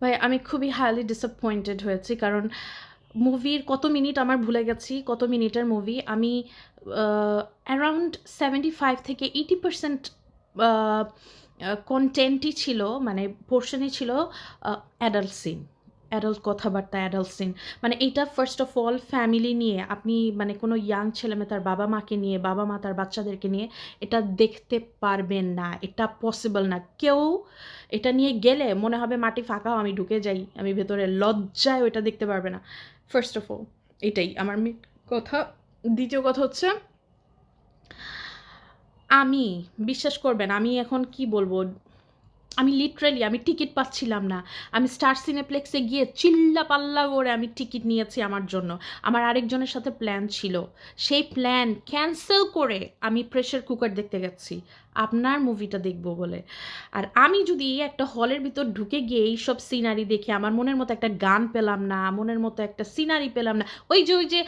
ভাই আমি খুবই হাইলি ডিসঅ্যাপয়েন্টেড হয়েছি কারণ মুভির কত মিনিট আমার ভুলে গেছি কত মিনিটের মুভি আমি অ্যারাউন্ড 75 থেকে 80% কন্টেন্টই ছিল মানে পোর্শনই ছিল অ্যাডাল্ট সিন অ্যাডাল্ট কথাবার্তা অ্যাডাল্ট সিন মানে এইটা ফার্স্ট অফ অল ফ্যামিলি নিয়ে আপনি মানে কোনো ইয়াং ছেলেমেয়ে তার বাবা মাকে নিয়ে বাবা মা তার বাচ্চাদেরকে নিয়ে এটা দেখতে পারবেন না এটা পসিবল না কেউ এটা নিয়ে গেলে মনে হবে মাটি ফাঁকাও আমি ঢুকে যাই আমি ভেতরে লজ্জায় ওইটা দেখতে পারবে না ফার্স্ট অফ অল এটাই আমার কথা দ্বিতীয় কথা হচ্ছে আমি বিশ্বাস করবেন আমি এখন কি বলবো আমি লিটারালি আমি টিকিট পাচ্ছিলাম না আমি স্টার সিনেপ্লেক্সে গিয়ে চিল্লা পাল্লা করে আমি টিকিট নিয়েছি আমার জন্য আমার আরেকজনের সাথে প্ল্যান ছিল সেই প্ল্যান ক্যান্সেল করে আমি প্রেশার কুকার দেখতে গেছি আপনার মুভিটা দেখবো বলে আর আমি যদি একটা হলের ভিতর ঢুকে গিয়ে এইসব সিনারি দেখে আমার মনের মতো একটা গান পেলাম না মনের মতো একটা সিনারি পেলাম না ওই যে